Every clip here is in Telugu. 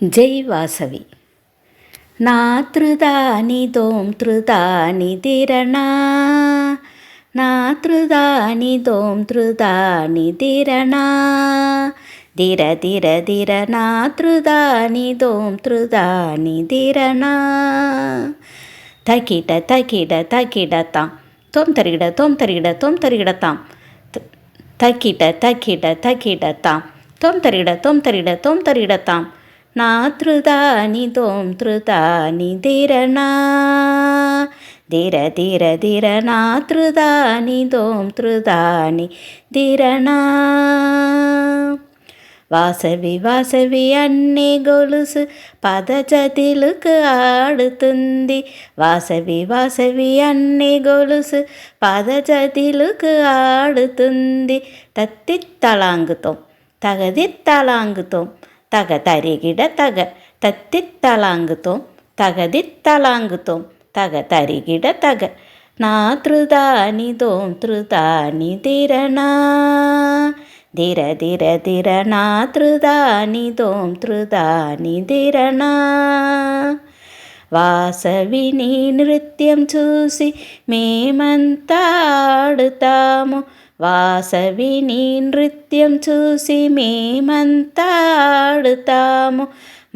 జై వాసవి. నా త్రుదాని దోం త్రుదాని దిరణా, నా త్రుదాని దోం త్రుదాని దిరణా, దిర దిర దిర నా త్రుదాని దోం త్రుదాని దిరణా. తకిట తకిడ తకిడతాం తొం తరిగిడతాం తకిట తకిడ తకిడతాం తొం తరిగిడతాం నా త్రుదాని దోం త్రుదాని దిరణా, దిర దిర దిర నా త్రుదాని దోం త్రుదాని దిరణా. వాసవి వాసవి అన్నే గొలుసు పదజతిలుకు ఆడుతుంది, వాసవి వాసవి అన్నే గొలుసు పదజతిలుకు ఆడుతుంది. తత్తిత్తలాంగుతాం తగదిత్తలాంగుతాం తగ తరిగిడ తగ తత్తిత్తలాంగుతాం తగదిత్తలాంగుతాం తగ తరిగిడ తగ నా త్రుదాని దోం త్రుదాని దిరణా, దిర దిర దిర నా త్రుదాని దోం త్రుదాని దిరణా. వాసవిని నృత్యం చూసి మేమంతా ఆడుతాము, వాసవిని నృత్యం చూసి మేమంతా ఆడుతాము.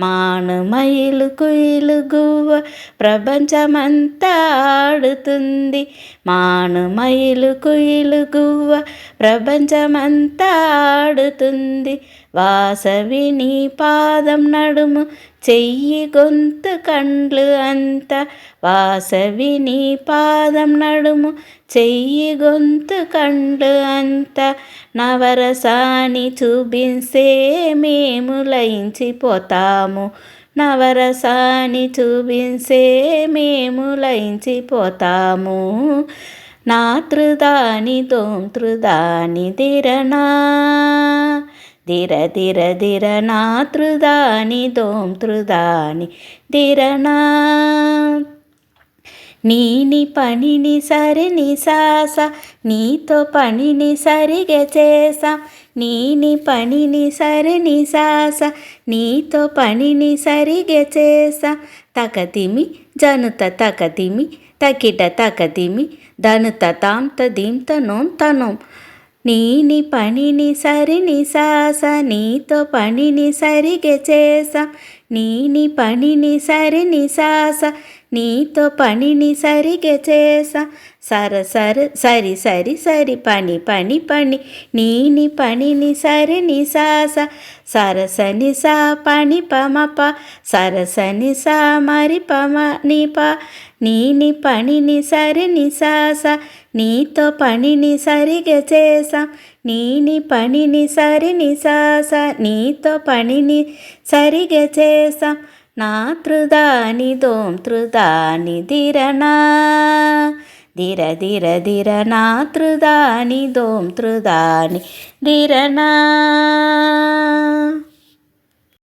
మానుమైలు కుయిలు గువ్వ ప్రపంచమంతా ఆడుతుంది, మానుమైలు కుయిలు గువ్వ ప్రపంచమంతా ఆడుతుంది. వాసవిని పాదం నడుము చెయ్యి గొంతు కండ్లు అంత, వాసవిని పాదం నడుము చెయ్యి గొంతు కండ్లు అంత. నవరసాని చూపిస్తే మేము లయించిపోతాము, నవరసాని చూపిస్తే మేము లయించిపోతాము. నా త్రుదాని దోం త్రుదాని దిరణా, దిర దిర దిర నా త్రుదాని దోం త్రుదాని దిరణా. నీని పనిని సరిని సాస నీతో పనిని సరిగా చేసాం, నీని పనిని సరిని సాస నీతో పనిని సరిగా చేసాం. తకతిమి జనుత తకతిమి తకిట తకతిమి ధనుత తాం తదీం తనోం తనోం. నీని పనిని సరిని సాస నీతో పనిని సరిగా చేసాం, నీని పనిని సరిని సాస నీతో పనిని సరిగా చేసాం. సర సర సరి సరి సరి పని పని పని నీని పనిని సరిని సాస సరసని సా పని పమప సరసని సా మరి పమ ని ప. నీని పనిని సరిని సాస నీతో పనిని సరిగా చేసాం, నీని పనిని సరిని సాస నీతో పనిని సరిగా చేసాం. నా త్రుదాని దోం త్రుదాని దిరణా, దిర దిర దిర నా త్రుదాని దోం త్రుదాని దిరణా.